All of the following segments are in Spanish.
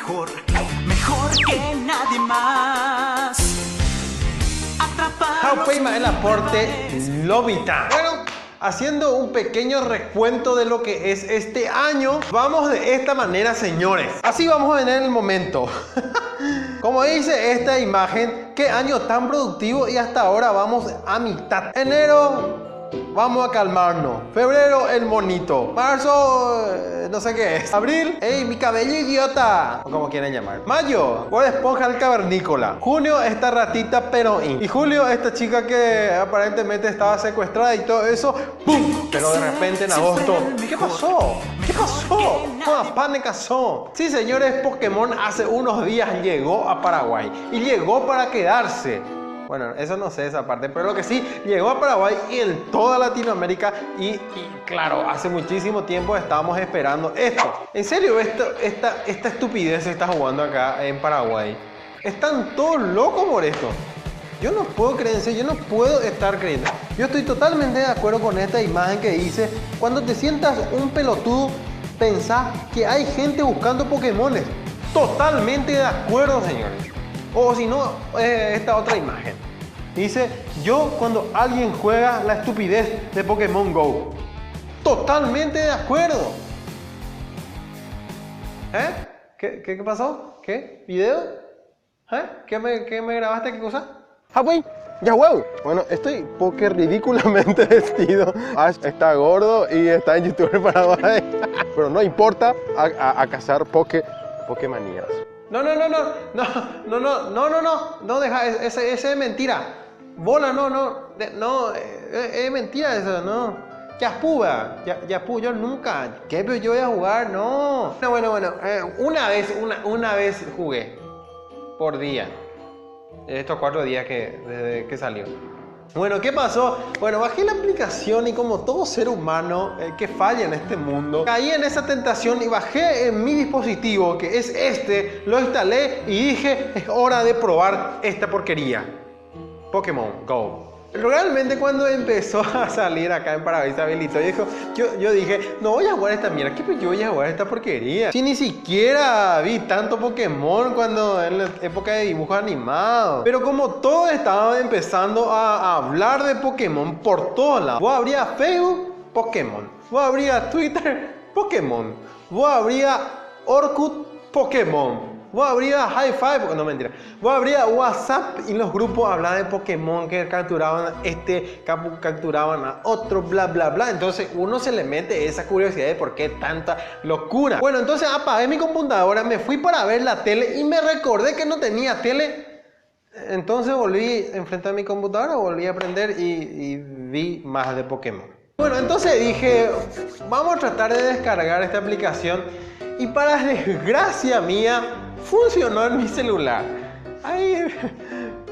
mejor, mejor que nadie más. Jaupeima el aporte Lobita. Bueno, haciendo un pequeño recuento de lo que es este año, vamos de esta manera, señores. Así vamos a ver en el momento. Como dice esta imagen, qué año tan productivo y hasta ahora vamos a mitad. Enero, vamos a calmarnos. Febrero, el monito. Marzo, no sé qué es. Abril, ¡ey, mi cabello idiota! O como quieren llamar. Mayo, Bob Esponja el cavernícola. Junio, esta ratita Peroín. Y julio, esta chica que aparentemente estaba secuestrada y todo eso. ¡Pum! Pero de repente en agosto, ¿qué pasó? ¿Qué pasó? ¡Ah, panecazón! Sí, señores, Pokémon hace unos días llegó a Paraguay. Y llegó para quedarse. Bueno, eso no sé esa parte, pero lo que sí, llegó a Paraguay y en toda Latinoamérica y claro, hace muchísimo tiempo estábamos esperando esto. En serio, esta estupidez se está jugando acá en Paraguay. Están todos locos por esto. Yo no puedo creer, yo no puedo estar creyendo. Yo estoy totalmente de acuerdo con esta imagen que dice, cuando te sientas un pelotudo, pensá que hay gente buscando Pokémones. Totalmente de acuerdo, señores. O si no, esta otra imagen. Dice, yo cuando alguien juega la estupidez de Pokémon GO. Totalmente de acuerdo. ¿Qué pasó? ¿Qué? ¿Video? ¿Qué me grabaste? ¿Qué cosa? ¡Ah, güey! ¡Ya, huevo! Bueno, estoy poke ridículamente vestido. Ash está gordo y está en YouTuber Paraguay. Pero no importa a cazar Pokémanías. No, deja, ese es mentira. Bola, es mentira eso, no. Yaspuba, yo nunca. ¿Qué? Pero yo voy a jugar, no. Bueno, una vez jugué por día. Estos 4 días desde que salió. Bueno, ¿qué pasó? Bueno, bajé la aplicación y como todo ser humano que falla en este mundo, caí en esa tentación y bajé en mi dispositivo, que es este, lo instalé y dije, es hora de probar esta porquería. Pokémon GO. Realmente cuando empezó a salir acá en Paraguay se habilitó y dijo, yo dije, no voy a jugar esta mierda, ¿qué pues yo voy a jugar esta porquería? Si ni siquiera vi tanto Pokémon cuando en la época de dibujos animados. Pero como todos estaban empezando a hablar de Pokémon por todos lados, vos abrías Facebook, Pokémon, vos abrías Twitter, Pokémon, vos abrías Orkut, Pokémon. Vos abrías Hi-Fi, no mentira. Vos abrías WhatsApp y los grupos hablaban de Pokémon que capturaban capturaban a otro, bla, bla, bla. Entonces uno se le mete esa curiosidad de por qué tanta locura. Bueno, entonces apagué mi computadora, me fui para ver la tele y me recordé que no tenía tele. Entonces volví enfrente a mi computadora, volví a prender y vi más de Pokémon. Bueno, entonces dije, vamos a tratar de descargar esta aplicación y para desgracia mía, funcionó en mi celular. Ay,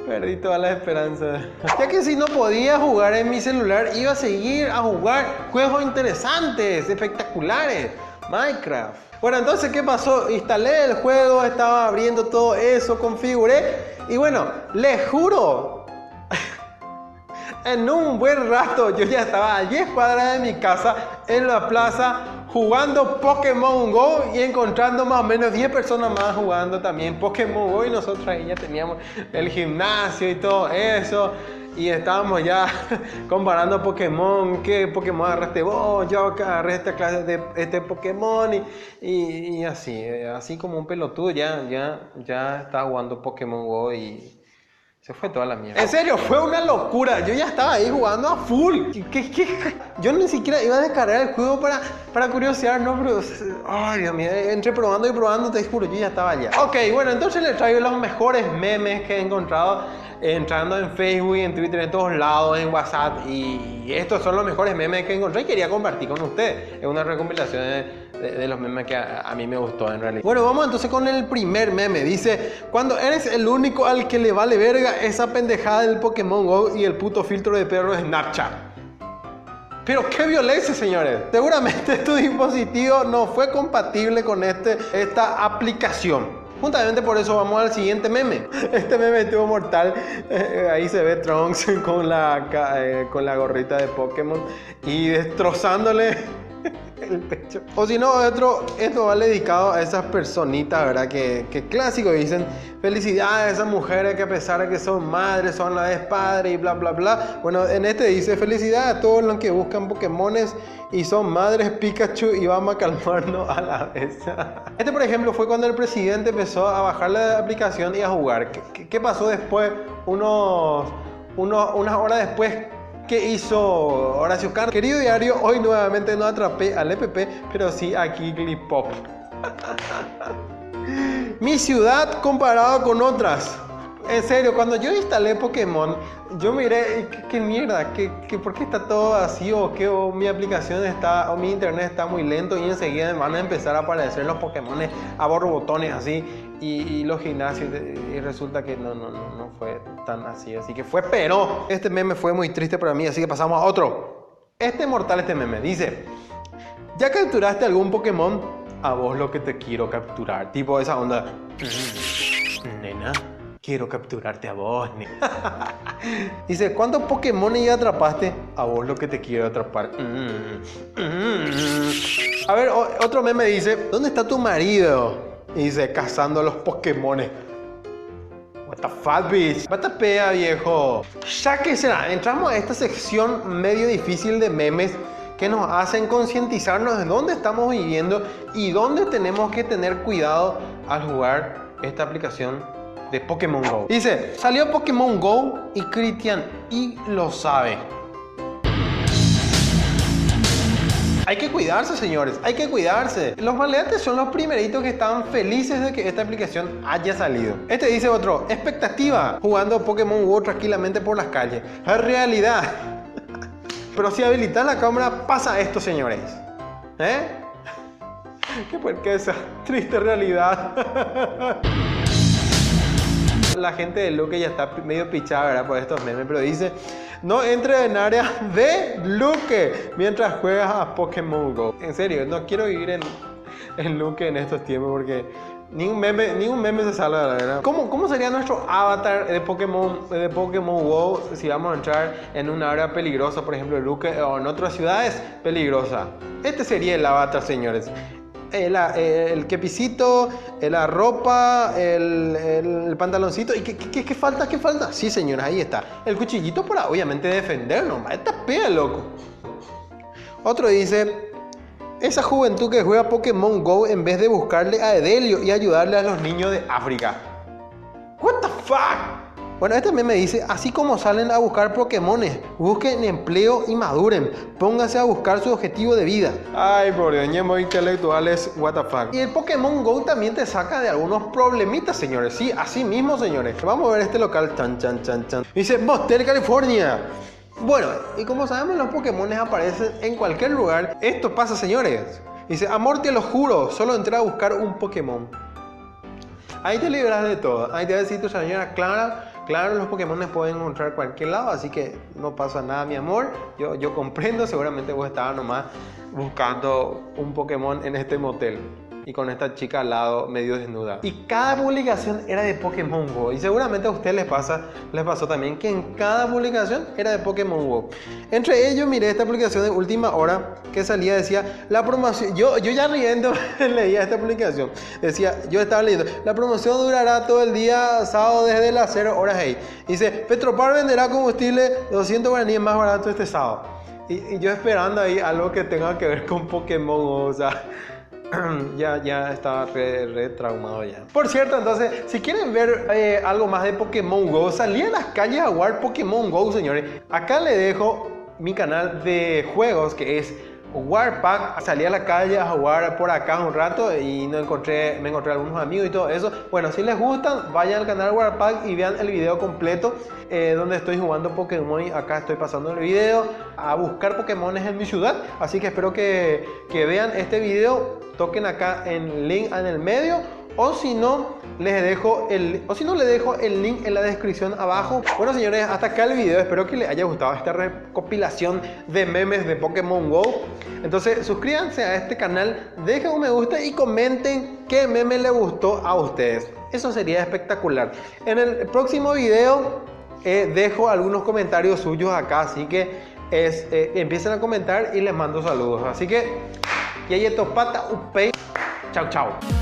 perdí toda la esperanza. Ya que si no podía jugar en mi celular, iba a seguir a jugar juegos interesantes, espectaculares. Minecraft. Bueno, entonces, ¿qué pasó? Instalé el juego, estaba abriendo todo eso, configuré. Y bueno, les juro, en un buen rato yo ya estaba a 10 cuadras de mi casa, en la plaza, jugando Pokémon GO y encontrando más o menos 10 personas más jugando también Pokémon GO y nosotros ahí ya teníamos el gimnasio y todo eso y estábamos ya comparando Pokémon, qué Pokémon agarraste vos, yo agarré esta clase de este Pokémon y así como un pelotudo ya estaba jugando Pokémon GO y se fue toda la mierda. En serio, fue una locura. Yo ya estaba ahí jugando a full. Yo ni siquiera iba a descargar el juego para curiosear, no, pero... Ay, Dios mío, entre probando y probando, te juro, yo ya estaba allá. Ok, bueno, entonces les traigo los mejores memes que he encontrado entrando en Facebook, en Twitter, en todos lados, en WhatsApp. Y estos son los mejores memes que encontré y quería compartir con ustedes. Es una recopilación de los memes que a mí me gustó en realidad. Bueno, vamos entonces con el primer meme. Dice, cuando eres el único al que le vale verga esa pendejada del Pokémon GO y el puto filtro de perro de Snapchat. Pero qué violencia, señores. Seguramente tu dispositivo no fue compatible con esta aplicación. Justamente por eso vamos al siguiente meme. Este meme estuvo mortal. Ahí se ve Trunks con la gorrita de Pokémon y destrozándole el pecho. O si no, esto va dedicado a esas personitas, ¿verdad? Que clásico dicen, felicidades a esas mujeres que a pesar de que son madres, son a la vez padres y bla, bla, bla. Bueno, en este dice, felicidades a todos los que buscan Pokémones y son madres Pikachu y vamos a calmarnos a la vez. Este, por ejemplo, fue cuando el presidente empezó a bajar la aplicación y a jugar. ¿Qué pasó después? Unas horas después, ¿qué hizo Horacio Carr? Querido diario, hoy nuevamente no atrapé al EPP, pero sí a Kiglipop. Mi ciudad comparado con otras. En serio, cuando yo instalé Pokémon, yo miré, ¿qué mierda? ¿Por qué está todo vacío? ¿O mi aplicación está, o mi internet está muy lento? Y enseguida van a empezar a aparecer los Pokémon a borbotones así. Y los gimnasios, y resulta que no fue tan así. Así que fue, pero este meme fue muy triste para mí, así que pasamos a otro. Este meme dice, ¿ya capturaste algún Pokémon? A vos lo que te quiero capturar. Tipo esa onda. Nena, quiero capturarte a vos, nena. Dice, ¿cuántos Pokémon ya atrapaste? A vos lo que te quiero atrapar. A ver, otro meme dice, ¿dónde está tu marido? Y dice, cazando los Pokémones. What the fuck, bitch. Batapea, viejo. Ya que será, entramos a esta sección medio difícil de memes que nos hacen concientizarnos de dónde estamos viviendo y dónde tenemos que tener cuidado al jugar esta aplicación de Pokémon Go. Dice, salió Pokémon Go y Cristian y lo sabe. Hay que cuidarse, señores, hay que cuidarse. Los maleantes son los primeritos que estaban felices de que esta aplicación haya salido. Este dice otro, expectativa, jugando Pokémon Go tranquilamente por las calles. Es realidad. Pero si habilitas la cámara, pasa esto, señores. Qué puerqueza, triste realidad. La gente de Luque ya está medio pichada, ¿verdad? Por estos memes, pero dice, no entre en área de Luque mientras juegas a Pokémon Go. En serio, no quiero vivir en Luque en estos tiempos porque ni un meme se salva, la verdad. ¿Cómo sería nuestro avatar de Pokémon Go si vamos a entrar en una área peligrosa, por ejemplo, Luque o en otras ciudades peligrosas? Este sería el avatar, señores. El quepicito, la ropa, el pantaloncito. ¿Y qué falta? ¿Qué falta? Sí, señores, ahí está. El cuchillito para, obviamente, defendernos. Esta pea, loco. Otro dice, esa juventud que juega Pokémon Go en vez de buscarle a Edelio y ayudarle a los niños de África. What the fuck? Bueno, este meme dice, así como salen a buscar Pokémones, busquen empleo y maduren, pónganse a buscar su objetivo de vida. Ay, por Dios, ñemos intelectuales, what the fuck. Y el Pokémon Go también te saca de algunos problemitas, señores. Sí, así mismo, señores. Vamos a ver este local. Chan. Dice, Boston, California. Bueno, y como sabemos, los Pokémones aparecen en cualquier lugar. Esto pasa, señores. Dice, amor, te lo juro, solo entré a buscar un Pokémon. Ahí te libras de todo. Ahí te va a decir tu señora Clara. Claro, los Pokémon pueden encontrar en cualquier lado, así que no pasa nada, mi amor. Yo comprendo, seguramente vos estabas nomás buscando un Pokémon en este motel y con esta chica al lado medio desnuda. Y cada publicación era de Pokémon Go. Y seguramente a ustedes les pasó también que en cada publicación era de Pokémon Go. Entre ellos miré esta publicación de última hora que salía, decía, la promoción, yo ya riendo leía esta publicación, decía, yo estaba leyendo, la promoción durará todo el día sábado desde las 0 horas. Hey. Dice, Petropar venderá combustible 200 guaraníes más barato este sábado. Y yo esperando ahí algo que tenga que ver con Pokémon Go, o sea, ya estaba re traumado ya. Por cierto, entonces, si quieren ver algo más de Pokémon Go, salí a las calles a jugar Pokémon Go, señores. Acá le dejo mi canal de juegos, que es Warpack. Salí a la calle a jugar por acá un rato y me encontré algunos amigos y todo eso. Bueno, si les gustan, vayan al canal Warpack y vean el video completo donde estoy jugando Pokémon. Acá estoy pasando el video a buscar Pokémones en mi ciudad. Así que espero que vean este video. Toquen acá en link en el medio, o si no les dejo el link en la descripción abajo. Bueno, señores, hasta acá el video. Espero que les haya gustado esta recopilación de memes de Pokémon Go. Entonces, suscríbanse a este canal, dejen un me gusta y comenten qué meme les gustó a ustedes. Eso sería espectacular. En el próximo video dejo algunos comentarios suyos acá, así que empiecen a comentar y les mando saludos. Así que Y ahí esto pata, upey. Chau, chau.